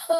Yeah.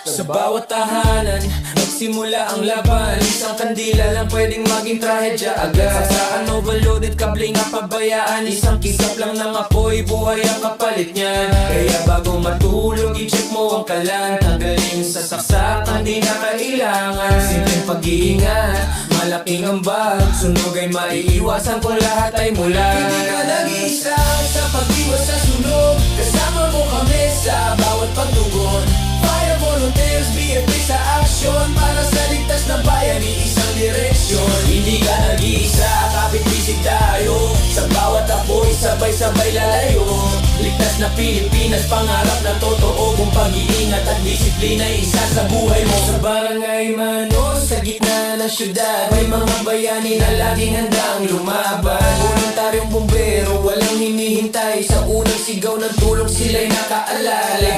Sa bawat tahanan, magsimula ang laban. Isang kandila lang pwedeng maging trahedya agad. Saan overloaded, kable nga pabayaan. Isang kisap lang ng apoy, buhay ang kapalit niyan. Kaya bago matulog, i-check mo ang kalan. Tanggalin sa saksakan, di na kailangan. Simpleng pag-iingat, malaking ambag. Sunog ay maiiwasan kung lahat ay mula. Hindi ka nag-iisa sa pag-iwas sa sunog. Kasama mo kami sa bawat pagtugon. Fire volunteers, BFP sa aksyon. Para sa ligtas na bayan, isang direksyon. Hindi ka nag-iisa, kapit-bisig tayo. Sa bawat apoy, sabay-sabay lalayo. Ligtas na Pilipinas, pangarap na totoo. Kung pag-iingat at disiplina, isa sa buhay mo. Sa barangay man o sa gitna ng syudad, may mga bayani na laging handang lumaban. Voluntaryong bumbero, walang hinihintay. Sa unang sigaw ng tulong, sila'y nakaalala.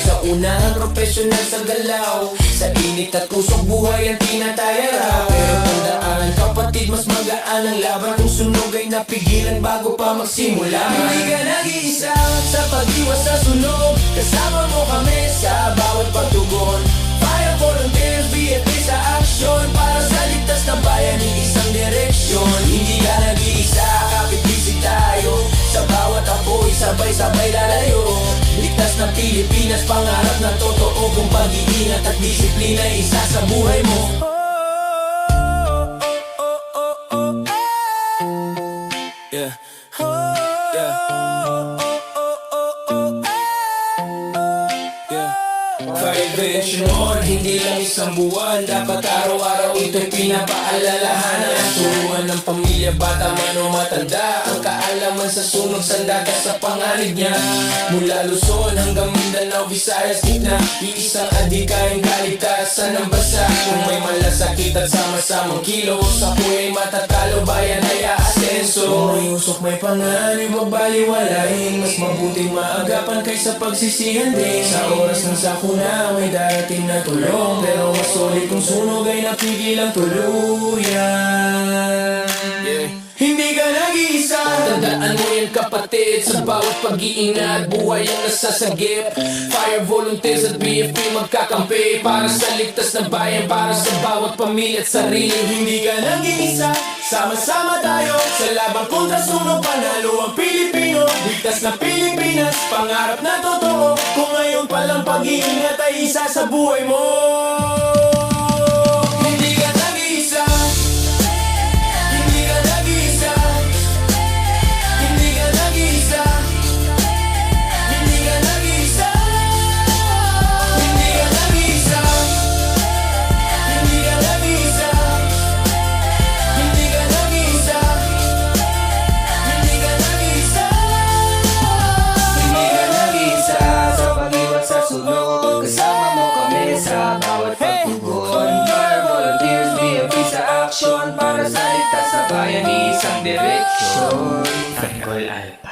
Sa unang profesional sa galaw, sa init at usok buhay ang tinatayaraw. Pero tandaan kapatid, mas magaan ang laban kung sunog ay napigilan bago pa magsimula. Hindi ka nag-iisa sa pag-iwas sa sunog. Kasama mo kami sa bawat pagtugon. Fire volunteers, BFP sa aksyon. Para sa ligtas na bayan, isang direksyon. Hindi ka nag-iisa, kapit-bisig tayo. Sa bawat apoy, sabay-sabay lalayo. Ligtas na Pilipinas, pangarap na totoo. Kung pag-iingat at disiplina, isa sa buhay mo. Yeah. Yeah. Fire prevention on, hindi lang isang buwan. Dapat araw-araw ito'y pinapaalalahanan. Turuan ng pamilya, bata man o matanda. Ang kaalaman sa sunog, sandata sa panganib niya. Mula Luzon hanggang Mindanao, Visayas, gitna. Iisang adikain kaligtasan ng bansa. Kung may malasakit at sama-samang kilos, ako ay matatalo, bayan ay aasenso. Kung may usok, may panganib, babaliwalain. Mas mabuting maagapan kaysa pagsisihan din. Sa oras ng sakuna, may darating na tulong. Pero mas solid kung sunog ay napigil ang tuluyan. Hindi ka nag-iisa, tandaan mo yan kapatid. Sa bawat pag-iingat, buhay ang nasasagip. Fire volunteers at BFP magkakampi. Para sa ligtas na bayan, para sa bawat pamilya at sarili. Hindi ka nag-iisa, sama-sama tayo. Sa laban kontra sunog, panalo ang Pilipino. Ligtas na Pilipinas, pangarap na totoo. Kung ngayon palang pag-iingat ay isa sa buhay mo. Kasama mo kami sa bawat pagtugon. Fire volunteers, BFP sa aksyon. Para sa ligtas na bayan, isang direksyon. Tangkol Alpha.